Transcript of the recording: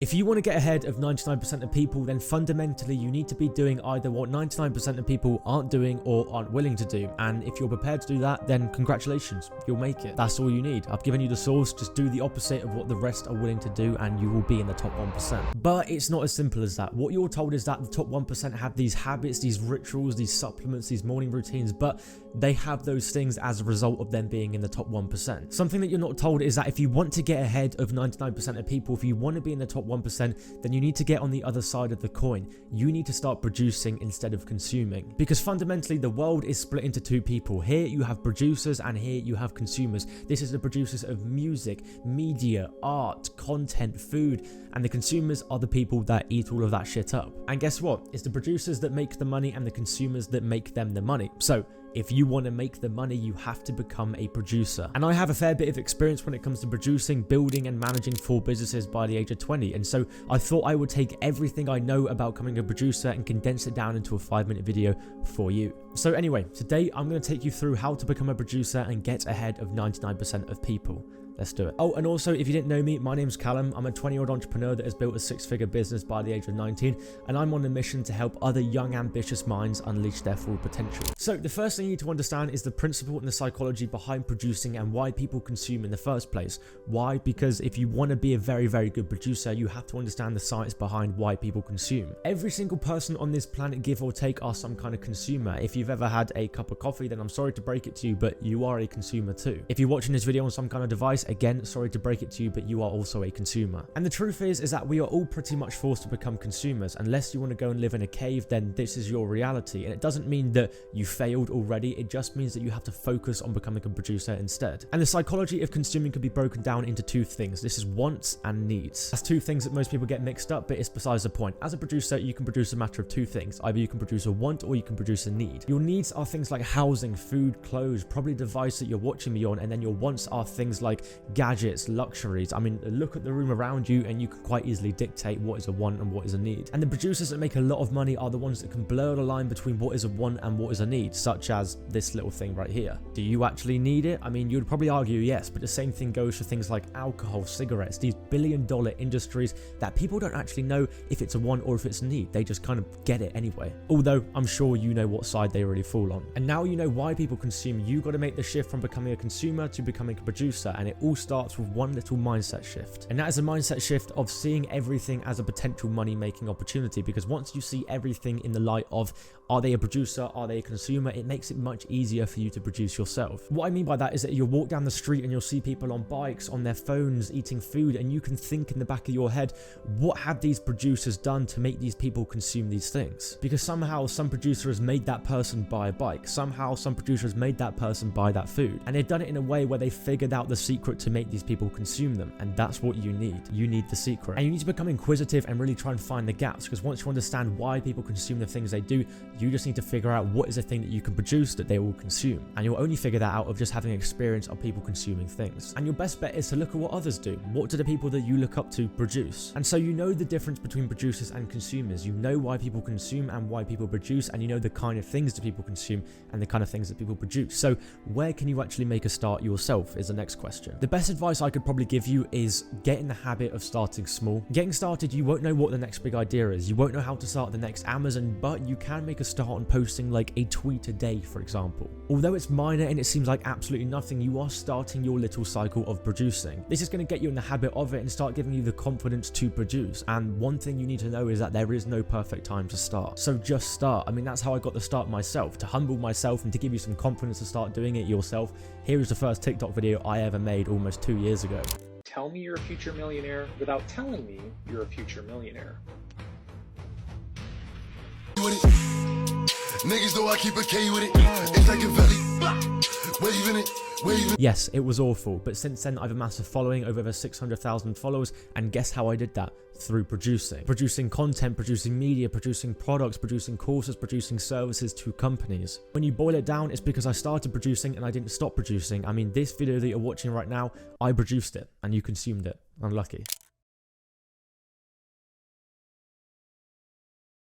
If you want to get ahead of 99% of people, then fundamentally you need to be doing either what 99% of people aren't doing or aren't willing to do. And if you're prepared to do that, then congratulations, you'll make it. That's all you need. I've given you the source, just do the opposite of what the rest are willing to do and you will be in the top 1%. But it's not as simple as that. What you're told is that the top 1% have these habits, these rituals, these supplements, these morning routines, but they have those things as a result of them being in the top 1%. Something that you're not told is that if you want to get ahead of 99% of people, if you want to be in the top 1%, then you need to get on the other side of the coin. You need to start producing instead of consuming. Because fundamentally, the world is split into two people. Here you have producers and here you have consumers. This is the producers of music, media, art, content, food, and the consumers are the people that eat all of that shit up. And guess what? It's the producers that make the money and the consumers that make them the money. So if you want to make the money, you have to become a producer. And I have a fair bit of experience when it comes to producing, building, and managing 4 businesses by the age of 20. And so I thought I would take everything I know about becoming a producer and condense it down into a 5-minute video for you. So anyway, today I'm going to take you through how to become a producer and get ahead of 99% of people. Let's do it. Oh, and also, if you didn't know me, my name's Callum. I'm a 20-year-old entrepreneur that has built a 6-figure business by the age of 19, and I'm on a mission to help other young, ambitious minds unleash their full potential. So the first thing you need to understand is the principle and the psychology behind producing and why people consume in the first place. Why? Because if you want to be a very, very good producer, you have to understand the science behind why people consume. Every single person on this planet, give or take, are some kind of consumer. If you've ever had a cup of coffee, then I'm sorry to break it to you, but you are a consumer too. If you're watching this video on some kind of device, again, sorry to break it to you, but you are also a consumer. And the truth is that we are all pretty much forced to become consumers. Unless you want to go and live in a cave, then this is your reality. And it doesn't mean that you failed already. It just means that you have to focus on becoming a producer instead. And the psychology of consuming can be broken down into 2 things. This is wants and needs. That's 2 things that most people get mixed up, but it's besides the point. As a producer, you can produce a matter of 2 things. Either you can produce a want or you can produce a need. Your needs are things like housing, food, clothes, probably a device that you're watching me on, and then your wants are things like gadgets, luxuries. I mean, look at the room around you and you can quite easily dictate what is a want and what is a need. And the producers that make a lot of money are the ones that can blur the line between what is a want and what is a need, such as this little thing right here. Do you actually need it? I mean, you'd probably argue yes, but the same thing goes for things like alcohol, cigarettes, these billion-dollar industries that people don't actually know if it's a want or if it's a need. They just kind of get it anyway. Although I'm sure you know what side they really fall on. And now you know why people consume. You got to make the shift from becoming a consumer to becoming a producer, and it all starts with one little mindset shift. And that is a mindset shift of seeing everything as a potential money-making opportunity, because once you see everything in the light of, are they a producer, are they a consumer, it makes it much easier for you to produce yourself. What I mean by that is that you'll walk down the street and you'll see people on bikes, on their phones, eating food, and you can think in the back of your head, what have these producers done to make these people consume these things? Because somehow some producer has made that person buy a bike, somehow some producer has made that person buy that food, and they've done it in a way where they figured out the secret to make these people consume them. And that's what you need. You need the secret. And you need to become inquisitive and really try and find the gaps, because once you understand why people consume the things they do, you just need to figure out what is the thing that you can produce that they will consume. And you'll only figure that out of just having experience of people consuming things. And your best bet is to look at what others do. What do the people that you look up to produce? And so you know the difference between producers and consumers. You know why people consume and why people produce, and you know the kind of things that people consume and the kind of things that people produce. So where can you actually make a start yourself is the next question. The best advice I could probably give you is get in the habit of starting small. Getting started, you won't know what the next big idea is. You won't know how to start the next Amazon, but you can make a start on posting like a tweet a day, for example. Although it's minor and it seems like absolutely nothing, you are starting your little cycle of producing. This is going to get you in the habit of it and start giving you the confidence to produce. And one thing you need to know is that there is no perfect time to start. So just start. I mean, that's how I got the start myself, to humble myself and to give you some confidence to start doing it yourself. Here is the first TikTok video I ever made almost 2 years ago. Tell me you're a future millionaire without telling me you're a future millionaire. Niggas know I keep a K with it. It's like a valley. Waving it. Yes, it was awful, but since then I've amassed a following of over 600,000 followers, and guess how I did that? Through producing. Producing content, producing media, producing products, producing courses, producing services to companies. When you boil it down, it's because I started producing and I didn't stop producing. I mean, this video that you're watching right now, I produced it and you consumed it. Unlucky.